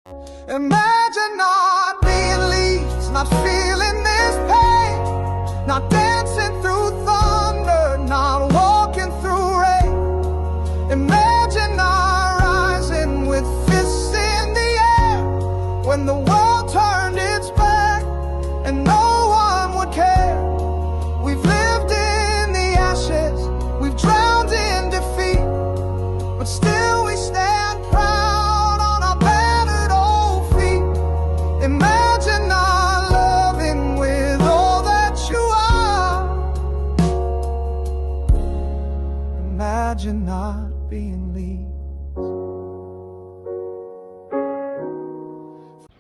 Imagine not being Leeds, not feeling this pain, not dancing through thunder, not walking through rain. Imagine not rising with fists in the air when the world turned its back and no one would care. We've lived in the ashes, we've drowned in defeat, but still we stand proud on our battered old feet. Imagine not loving with all that you are. Imagine not being Leeds.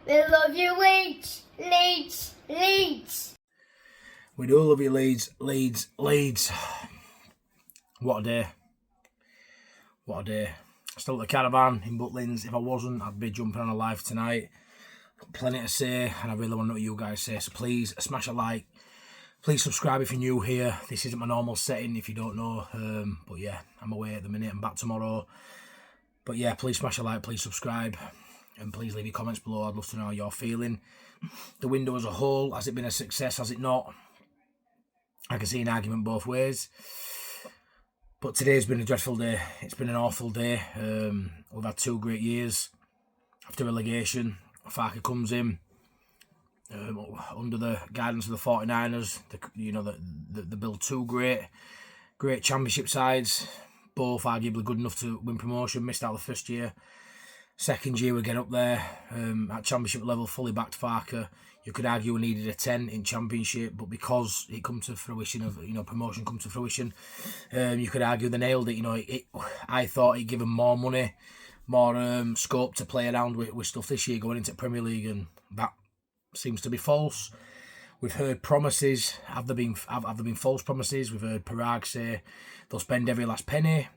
We love you, Leeds, Leeds, Leeds. We do love you, Leeds, Leeds, Leeds. What a day. What a day. Still at the caravan in Butlins. If I wasn't, I'd be jumping on a live tonight. Got plenty to say, and I really want to know what you guys say. So please, smash a like. Please subscribe if you're new here. This isn't my normal setting, if you don't know. But yeah, I'm away at the minute. I'm back tomorrow. But yeah, please smash a like, please subscribe. And please leave your comments below. I'd love to know how you're feeling. The window as a whole, has it been a success? Has it not? I can see an argument both ways. But today's been a dreadful day. It's been an awful day. We've had 2 great years. After relegation, Farke comes in under the guidance of the 49ers. They build 2 great championship sides. Both arguably good enough to win promotion. Missed out the first year. Second year we get up there at championship level, fully backed Farke. You could argue we needed a 10 in championship, but because it come to fruition of promotion come to fruition, you could argue they nailed it. I thought it'd given more money, more scope to play around with stuff this year going into Premier League, and that seems to be false. We've heard promises. Have there been false promises? We've heard Parag say they'll spend every last penny.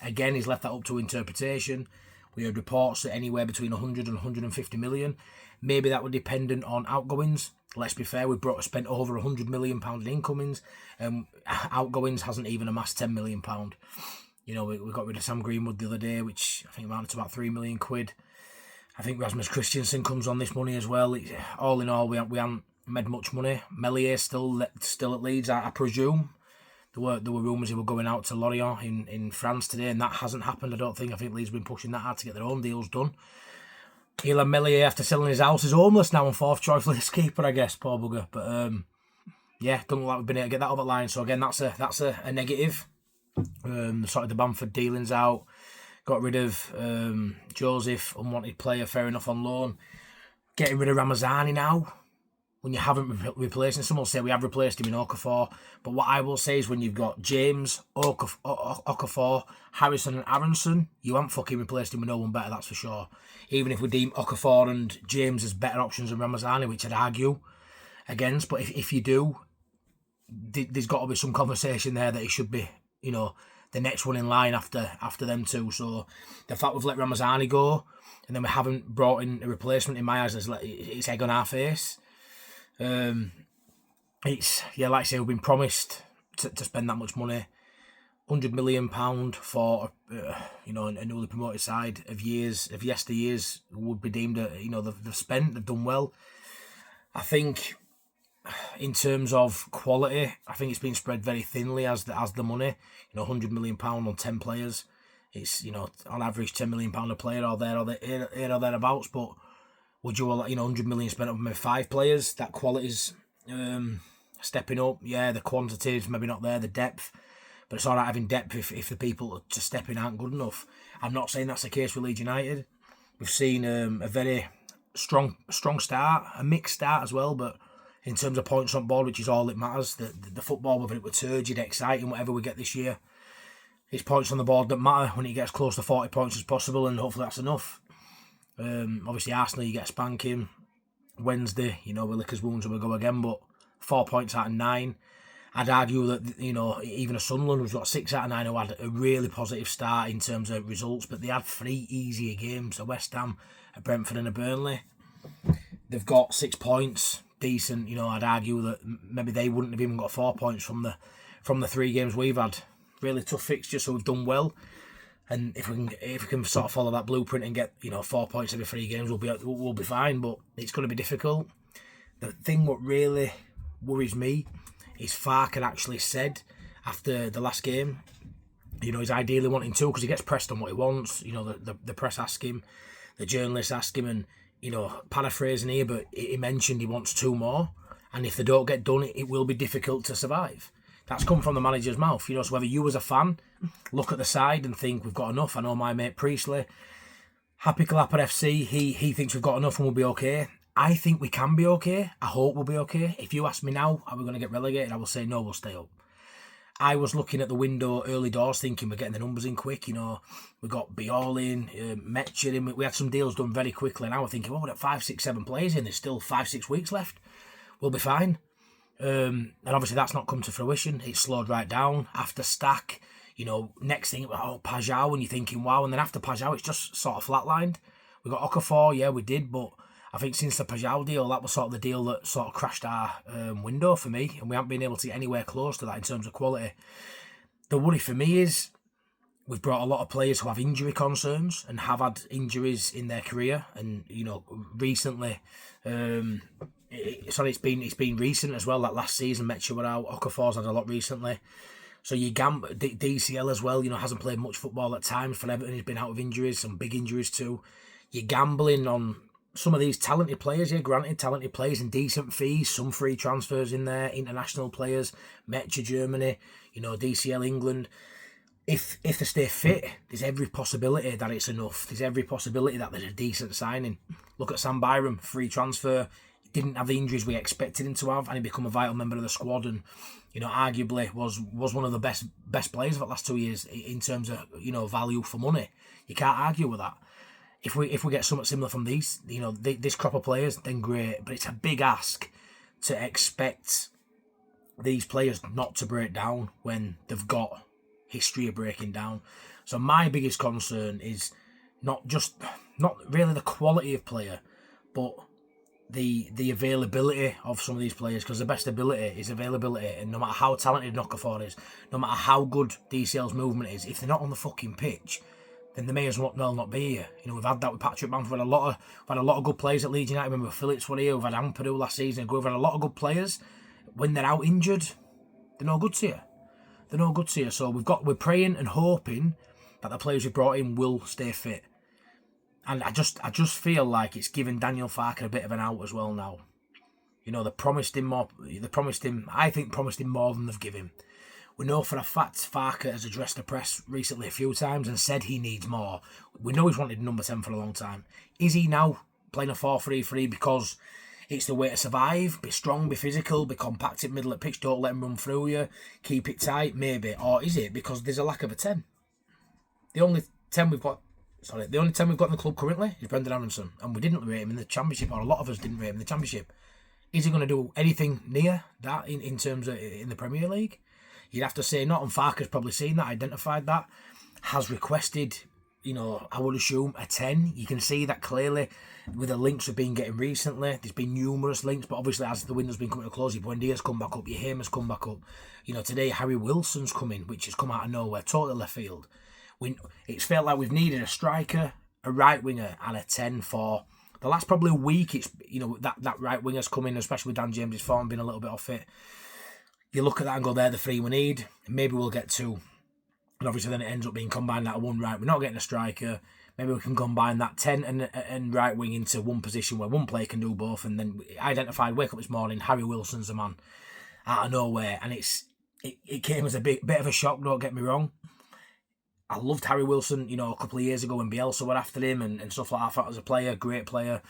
Again, he's left that up to interpretation. We heard reports that anywhere between 100 and 150 million. Maybe that were dependent on outgoings. Let's be fair, we've spent over £100 million in incomings. Outgoings hasn't even amassed £10 million. We got rid of Sam Greenwood the other day, which I think amounted to about £3 million. I think Rasmus Christensen comes on this money as well. All in all, we haven't made much money. Melier still at Leeds, I presume. There were rumours he were going out to Lorient in France today, and that hasn't happened, I don't think. I think Leeds have been pushing that hard to get their own deals done. Ilan Melier, after selling his house, is homeless now and 4th choice list keeper, I guess, poor bugger. But yeah, doesn't look like we've been able to get that over the line. So again, that's a negative. Sorted the Bamford dealings out. Got rid of Joseph, unwanted player, fair enough, on loan. Getting rid of Ramazani now. When you haven't replaced him, someone will say we have replaced him in Okafor. But what I will say is when you've got James, Okafor, Harrison and Aronson, you haven't fucking replaced him with no one better, that's for sure. Even if we deem Okafor and James as better options than Ramazani, which I'd argue against. But if you do, there's got to be some conversation there that it should be, the next one in line after them two. So the fact we've let Ramazani go and then we haven't brought in a replacement, in my eyes, it's egg on our face. It's like I say, we've been promised to spend that much money, £100 million for a newly promoted side of yesteryears would be deemed they've spent, they've done well. I think in terms of quality, I think it's been spread very thinly as the money. £100 million on 10 players. It's on average £10 million a player or thereabouts, but would you, £100 million spent on maybe 5 players? That quality's stepping up. Yeah, the quantitative maybe not there, the depth, but it's all right having depth if the people to step in aren't good enough. I'm not saying that's the case with Leeds United. We've seen a very strong start, a mixed start as well, but in terms of points on board, which is all that matters, the football, whether it was turgid, exciting, whatever we get this year, it's points on the board that matter when it gets close to 40 points as possible, and hopefully that's enough. Obviously Arsenal, you get a spanking. Wednesday, we lick his wounds and we go again, but 4 points out of 9. I'd argue that, even a Sunderland who's got 6 out of 9 who had a really positive start in terms of results, but they had 3 easier games, a West Ham, a Brentford and a Burnley. They've got 6 points, decent. I'd argue that maybe they wouldn't have even got 4 points from the 3 games we've had. Really tough fixtures, so we've done well. And if we can sort of follow that blueprint and get 4 points every 3 games, we'll be fine. But it's going to be difficult. The thing what really worries me is Farke actually said after the last game, he's ideally wanting 2 because he gets pressed on what he wants. The press ask him, the journalists ask him, and paraphrasing here, but he mentioned he wants 2 more. And if they don't get done, it will be difficult to survive. That's come from the manager's mouth. So whether you as a fan look at the side and think we've got enough. I know my mate Priestley, Happy Clapper FC, he thinks we've got enough and we'll be okay. I think we can be okay. I hope we'll be okay. If you ask me now, are we going to get relegated? I will say no, we'll stay up. I was looking at the window early doors thinking we're getting the numbers in quick. We got Biol in, Metcher in. We had some deals done very quickly. And I was thinking, we've got 5, 6, 7 players in. There's still 5, 6 weeks left. We'll be fine. And obviously that's not come to fruition. It's slowed right down. After Stack, next thing, Pajau, and you're thinking, wow. And then after Pajau, it's just sort of flatlined. We got Okafor, yeah, we did. But I think since the Pajau deal, that was sort of the deal that sort of crashed our window for me. And we haven't been able to get anywhere close to that in terms of quality. The worry for me is we've brought a lot of players who have injury concerns and have had injuries in their career. And, recently... it's been recent as well. That last season, Metcher were out. Okafor's had a lot recently. So you DCL as well. Hasn't played much football at times for Everton. He's been out of injuries, some big injuries too. You're gambling on some of these talented players. Yeah, granted, talented players and decent fees. Some free transfers in there. International players. Metcher Germany. DCL England. If they stay fit, there's every possibility that it's enough. There's every possibility that there's a decent signing. Look at Sam Byram, free transfer. Didn't have the injuries we expected him to have, and he become a vital member of the squad, and arguably was one of the best players of the last 2 years in terms of value for money. You can't argue with that. If we get something similar from these, this crop of players, then great. But it's a big ask to expect these players not to break down when they've got history of breaking down. So my biggest concern is not really the quality of player, but the availability of some of these players, because the best ability is availability, and no matter how talented Okafor is, no matter how good DCL's movement is, if they're not on the fucking pitch, then they may as well not be here. We've had that with Patrick Bamford. We've had a lot of good players at Leeds United. Remember Phillips were here. We've had Ampadu last season. We've had a lot of good players. When they're out injured, they're no good to you. So we're praying and hoping that the players we brought in will stay fit. And I just feel like it's giving Daniel Farke a bit of an out as well now. They promised him more. I think promised him more than they've given him. We know for a fact Farke has addressed the press recently a few times and said he needs more. We know he's wanted number 10 for a long time. Is he now playing a 4-3-3 because it's the way to survive? Be strong, be physical, be compact in middle of pitch, don't let him run through you, keep it tight, maybe. Or is it because there's a lack of a 10? The only 10 we've got in the club currently is Brendan Aronson, and we didn't rate him in the Championship, or a lot of us didn't rate him in the Championship. Is he going to do anything near that in terms of in the Premier League? You'd have to say not, and Farke's probably seen that, identified that, has requested, I would assume, a 10. You can see that clearly with the links we've been getting recently. There's been numerous links, but obviously as the window's been coming to close, Buendia's come back up, Yehema's come back up. Today Harry Wilson's come in, which has come out of nowhere, totally left field. It's felt like we've needed a striker, a right winger, and a 10 for the last probably week. It's that right winger's come in, especially with Dan James's form being a little bit off it. You look at that and go, they're the 3 we need. Maybe we'll get 2, and obviously then it ends up being combined that one right. We're not getting a striker. Maybe we can combine that 10 and right wing into one position where one player can do both. And then wake up this morning, Harry Wilson's the man out of nowhere, and it came as a bit of a shock. Don't get me wrong. I loved Harry Wilson, a couple of years ago when Bielsa were after him and stuff like that. I thought as a player, great player.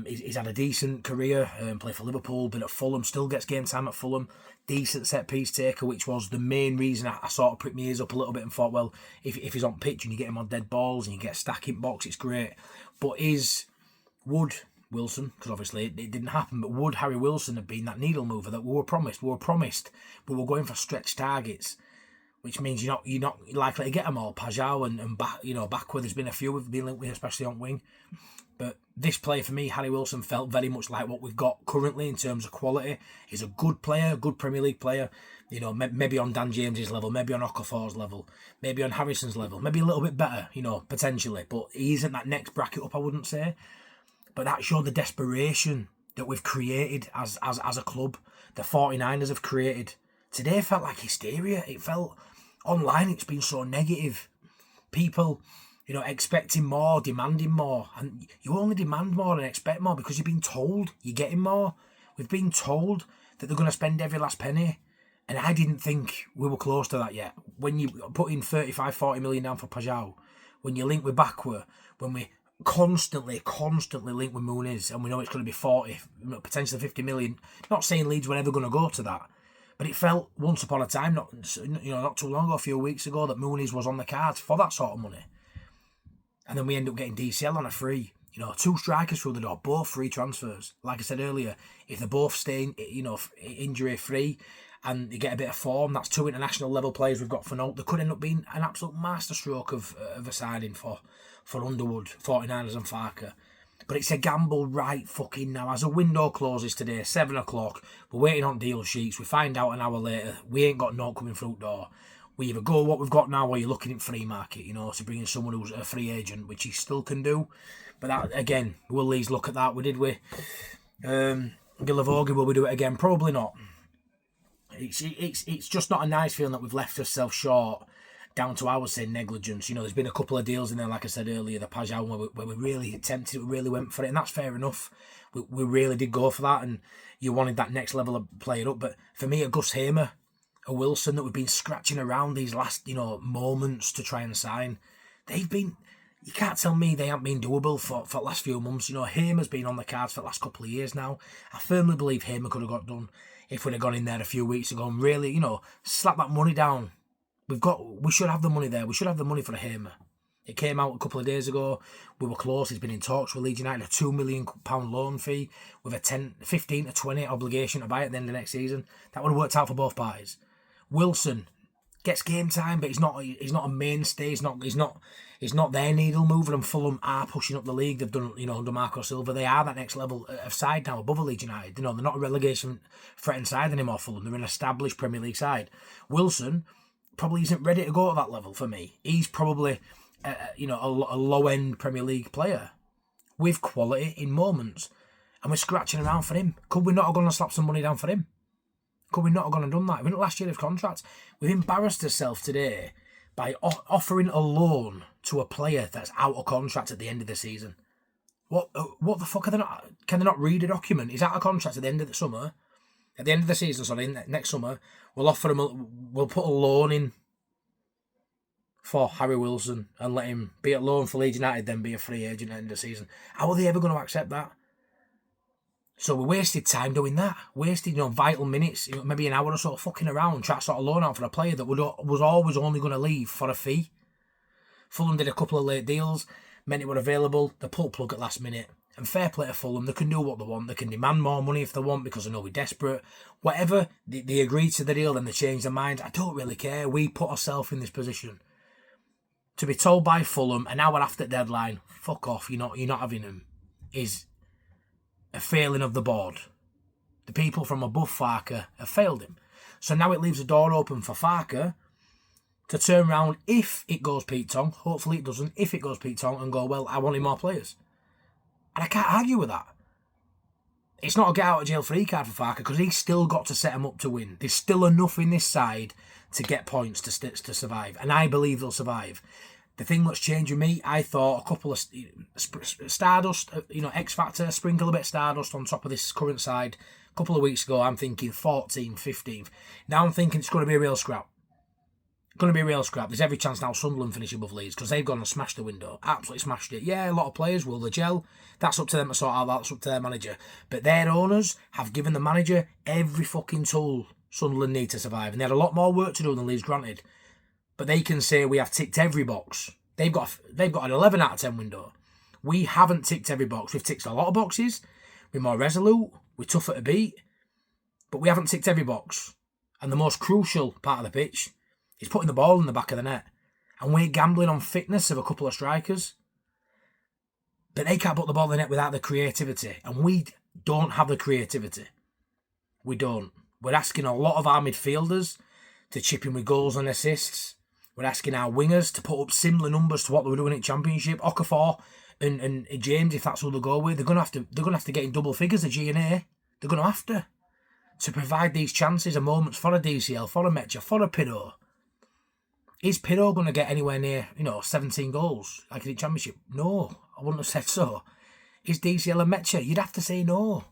He's had a decent career, played for Liverpool, been at Fulham, still gets game time at Fulham. Decent set-piece taker, which was the main reason I sort of pricked my ears up a little bit and thought, well, if he's on pitch and you get him on dead balls and you get a stacking box, it's great. But would Wilson, because obviously it didn't happen, but would Harry Wilson have been that needle mover that we were promised? We were going for stretch targets. which means you're not likely to get them all. Pajau and Backward, there's been a few we've been linked with, especially on wing. But this player for me, Harry Wilson, felt very much like what we've got currently in terms of quality. He's a good player, a good Premier League player. You know, maybe on Dan James's level, maybe on Okafor's level, maybe on Harrison's level, maybe a little bit better, you know, potentially. But he isn't that next bracket up, I wouldn't say. But that showed the desperation that we've created as a club. The 49ers have created. Today felt like hysteria. It felt online. It's been so negative. People, you know, expecting more, demanding more, and you only demand more and expect more because you've been told you're getting more. We've been told that they're going to spend every last penny. And I didn't think we were close to that yet. When you put in 35, 40 million down for Pajau, when you link with Backward, when we constantly link with Muniz, and we know it's going to be 40, potentially 50 million. Not saying Leeds were ever going to go to that, but it felt once upon a time, not too long ago, a few weeks ago, that Muniz was on the cards for that sort of money. And then we end up getting DCL on a free. You know, 2 strikers through the door, both free transfers. Like I said earlier, if they're both staying, you know, injury free, and you get a bit of form, that's 2 international level players we've got for note. There could end up being an absolute masterstroke of a signing for Underwood, 49ers and Farke. But it's a gamble right fucking now. As a window closes today, 7 o'clock, we're waiting on deal sheets. We find out an hour later, we ain't got note coming through the door. We either go what we've got now or you're looking at free market, you know, to bring in someone who's a free agent, which he still can do. But that, again, will Leeds look at that? We did with Gillavogi. Will we do it again? Probably not. It's just not a nice feeling that we've left ourselves short down to, I would say, negligence. You know, there's been a couple of deals in there, like I said earlier, the Pajau, where we really attempted, we really went for it, and that's fair enough. We really did go for that, and you wanted that next level of player up. But for me, a Gus Hamer, a Wilson that we've been scratching around these last, you know, moments to try and sign, they've been... You can't tell me they haven't been doable for the last few months. You know, Hamer's been on the cards for the last couple of years now. I firmly believe Hamer could have got done if we'd have gone in there a few weeks ago and really, you know, slap that money down. We should have the money there. We should have the money for a Hamer. It came out a couple of days ago. We were close. He's been in talks with Leeds United, a £2 million loan fee with a 15 to 20 obligation to buy at the end of next season. That would have worked out for both parties. Wilson gets game time, but he's not a mainstay. He's not their needle mover, and Fulham are pushing up the league. They've done, you know, under Marco Silva. They are that next level of side now, above Leeds United. You know, they're not a relegation threatened side anymore, Fulham. They're an established Premier League side. Wilson probably isn't ready to go to that level for me. He's probably, a low-end Premier League player with quality in moments, and we're scratching around for him. Could we not have gone and slapped some money down for him? Could we not have gone and done that? We're not last year of contract. We've embarrassed ourselves today by offering a loan to a player that's out of contract at the end of the season. What the fuck are they not? Can they not read a document? He's out of contract at the end of the summer. At the end of the season, sorry, next summer, we'll offer him. We'll put a loan in for Harry Wilson and let him be at loan for Leeds United, then be a free agent at the end of the season. How are they ever going to accept that? So we wasted time doing that. Wasted, vital minutes, maybe an hour or so fucking around, trying to sort of loan out for a player that was always only going to leave for a fee. Fulham did a couple of late deals, meant it were available. They pulled plug at last minute. And fair play to Fulham, they can do what they want. They can demand more money if they want because they know we're desperate. Whatever, they agreed to the deal, then they changed their minds. I don't really care. We put ourselves in this position. To be told by Fulham an hour after deadline, fuck off, you're not having him, is a failing of the board. The people from above Farke have failed him. So now it leaves the door open for Farke to turn around if it goes Pete Tong. Hopefully it doesn't. If it goes Pete Tong, and go, well, I wanted more players. And I can't argue with that. It's not a get out of jail free card for Farke because he's still got to set him up to win. There's still enough in this side to get points to survive. And I believe they'll survive. The thing that's changed with me, I thought a couple of Stardust, X Factor, sprinkle a bit of Stardust on top of this current side. A couple of weeks ago, I'm thinking 14th, 15th. Now I'm thinking it's going to be a real scrap. Going to be a real scrap. There's every chance now Sunderland finish above Leeds because they've gone and smashed the window. Absolutely smashed it. Yeah, a lot of players will the gel. That's up to them to sort out. That's up to their manager. But their owners have given the manager every fucking tool Sunderland need to survive. And they had a lot more work to do than Leeds, granted. But they can say we have ticked every box. They've got an 11 out of 10 window. We haven't ticked every box. We've ticked a lot of boxes. We're more resolute. We're tougher to beat. But we haven't ticked every box. And the most crucial part of the pitch He's putting the ball in the back of the net. And we're gambling on fitness of a couple of strikers. But they can't put the ball in the net without the creativity. And we don't have the creativity. We don't. We're asking a lot of our midfielders to chip in with goals and assists. We're asking our wingers to put up similar numbers to what they were doing in Championship. Okafor and James, if that's who they go with, they're gonna have to get in double figures of G&A. They're gonna have to provide these chances and moments for a DCL, for a Metcha, for a Pirro. Is Pirro going to get anywhere near, 17 goals like in the Championship? No, I wouldn't have said so. Is DCL and Metcha? You'd have to say no.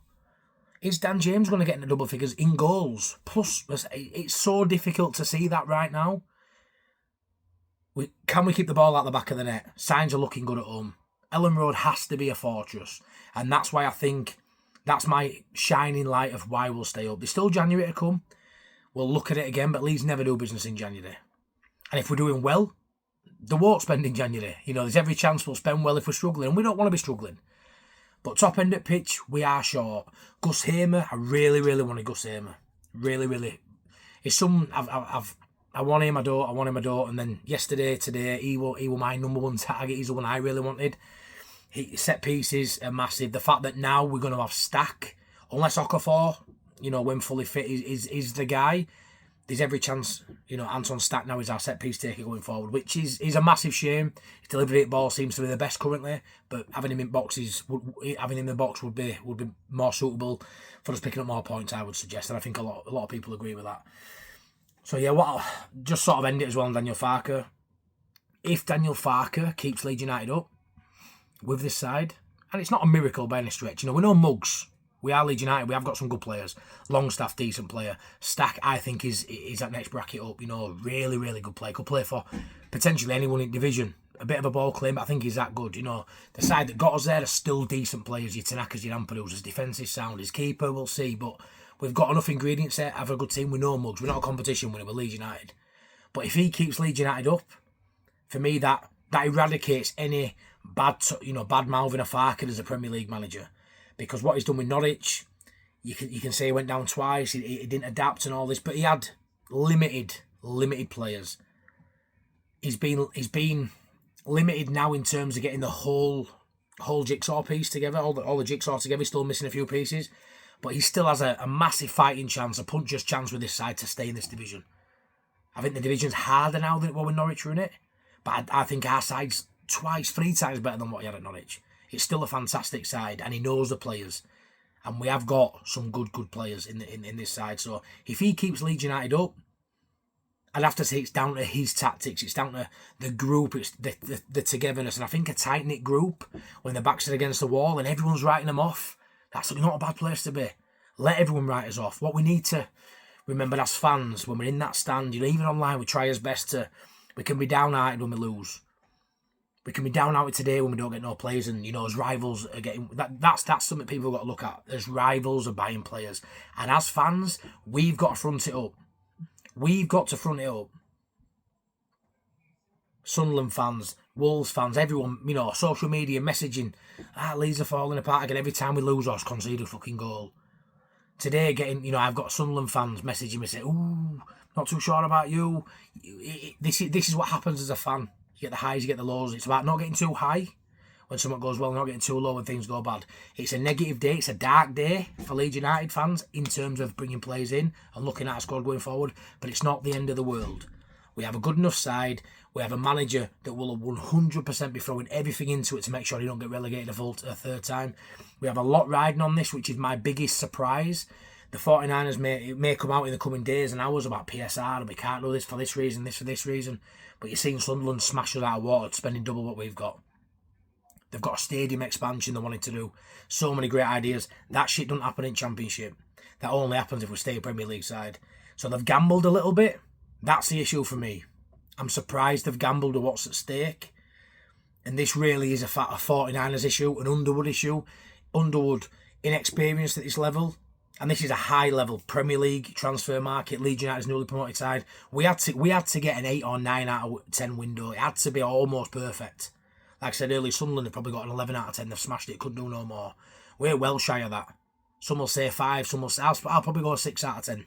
Is Dan James going to get into double figures in goals? Plus, it's so difficult to see that right now. Can we keep the ball out the back of the net? Signs are looking good at home. Ellen Road has to be a fortress. And that's why I think that's my shining light of why we'll stay up. There's still January to come. We'll look at it again, but Leeds never do business in January. And if we're doing well, they won't spend in January. There's every chance we'll spend well if we're struggling. And we don't want to be struggling. But top end at pitch, we are short. Gus Hamer, I really, really wanted Gus Hamer. Really, really. It's I want him, I don't. And then today, he was my number one target. He's the one I really wanted. Set pieces are massive. The fact that now we're going to have Stack, unless Okafor, when fully fit, is the guy. There's every chance, Anton Stack now is our set piece taker going forward, which is a massive shame. His delivery at ball seems to be the best currently, but having him in the box would be more suitable for us picking up more points, I would suggest, and I think a lot of people agree with that. So yeah, just sort of end it as well on Daniel Farke. If Daniel Farke keeps Leeds United up with this side, and it's not a miracle by any stretch, we're no mugs. We are Leeds United. We have got some good players. Longstaff, decent player. Stack, I think, is that next bracket up. Really, really good player. Could play for potentially anyone in division. A bit of a ball claim, but I think he's that good. The side that got us there are still decent players. Your Tanakas, your Amperoos, his defence is sound. His keeper, we'll see. But we've got enough ingredients there. Have a good team. We're no mugs. We're not a competition winner. We're Leeds United. But if he keeps Leeds United up, for me, that eradicates any bad mouthing of Farke as a Premier League manager. Because what he's done with Norwich, you can say he went down twice, he didn't adapt and all this, but he had limited players. He's been limited now in terms of getting the whole jigsaw piece together, all the jigsaw together. He's still missing a few pieces, but he still has a massive fighting chance, a puncher's chance with this side to stay in this division. I think the division's harder now than it was when Norwich were in it, but I think our side's three times better than what he had at Norwich. It's still a fantastic side, and he knows the players. And we have got some good players in this side. So if he keeps Leeds United up, I'd have to say it's down to his tactics. It's down to the group. It's the togetherness. And I think a tight-knit group, when their backs are against the wall and everyone's writing them off, that's not a bad place to be. Let everyone write us off. What we need to remember as fans, when we're in that stand, even online, we try our best to... We can be down-hearted when we lose. We can be down out today when we don't get no players, and as rivals are getting that's something people have got to look at. As rivals are buying players, and as fans, we've got to front it up. We've got to front it up. Sunderland fans, Wolves fans, everyone, social media messaging. Leeds are falling apart again every time we lose or concede a fucking goal. Today, I've got Sunderland fans messaging me saying, "Ooh, not too sure about you." This is what happens as a fan. You get the highs, you get the lows. It's about not getting too high when something goes well, not getting too low when things go bad. It's a negative day. It's a dark day for Leeds United fans in terms of bringing players in and looking at a squad going forward. But it's not the end of the world. We have a good enough side. We have a manager that will 100% be throwing everything into it to make sure he don't get relegated a third time. We have a lot riding on this, which is my biggest surprise. The 49ers may come out in the coming days and hours about PSR, and we can't do this for this reason, this for this reason. But you're seeing Sunderland smash us out of water, spending double what we've got. They've got a stadium expansion they wanted to do. So many great ideas. That shit doesn't happen in Championship. That only happens if we stay a Premier League side. So they've gambled a little bit. That's the issue for me. I'm surprised they've gambled with what's at stake. And this really is a 49ers issue, an Underwood issue. Underwood, inexperienced at this level. And this is a high-level Premier League transfer market. Leeds United's newly promoted side. We had to get an 8 or 9 out of 10 window. It had to be almost perfect. Like I said earlier, Sunderland have probably got an 11 out of 10. They've smashed it. Couldn't do no more. We're well shy of that. Some will say 5. Some will say... I'll probably go 6 out of 10.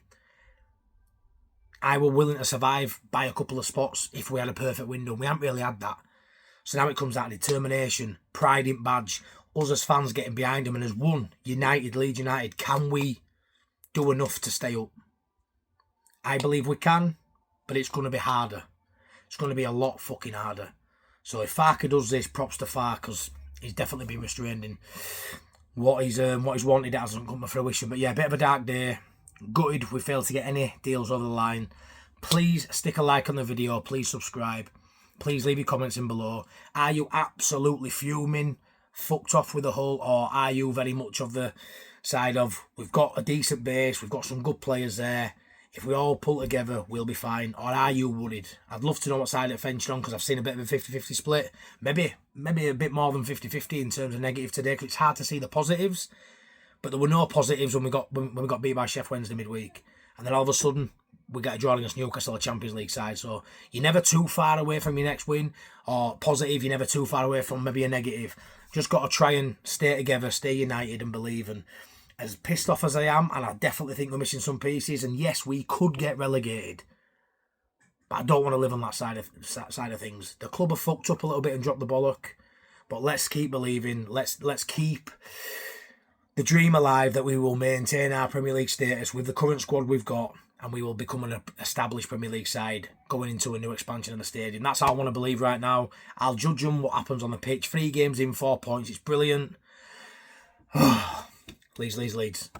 I were willing to survive by a couple of spots if we had a perfect window. We haven't really had that. So now it comes out of determination, pride in badge, us as fans getting behind him, and as one United, Leeds United, can we do enough to stay up? I believe we can, but it's going to be harder. It's going to be a lot fucking harder. So if Farke does this, props to Farke, because he's definitely been restrained in what he's wanted. It hasn't come to fruition. But yeah, a bit of a dark day. Gutted we failed to get any deals over the line. Please stick a like on the video. Please subscribe. Please leave your comments in below. Are you absolutely fuming, fucked off with the Hull, or are you very much of the side of we've got a decent base, we've got some good players there, if we all pull together, we'll be fine? Or are you worried? I'd love to know what side of the fence you're on, because I've seen a bit of a 50-50 split. Maybe a bit more than 50-50 in terms of negative today, because it's hard to see the positives. But there were no positives when we got beat by Sheff Wednesday midweek. And then all of a sudden, we get a draw against Newcastle, a Champions League side. So you're never too far away from your next win. Or positive, you're never too far away from maybe a negative. Just got to try and stay together, stay united and believe. And as pissed off as I am, and I definitely think we're missing some pieces, and yes, we could get relegated, but I don't want to live on that side of things. The club have fucked up a little bit and dropped the bollock, but let's keep believing. Let's keep the dream alive that we will maintain our Premier League status with the current squad we've got, and we will become an established Premier League side going into a new expansion of the stadium. That's how I want to believe right now. I'll judge them what happens on the pitch. 3 games in, 4 points. It's brilliant. Please, Leeds.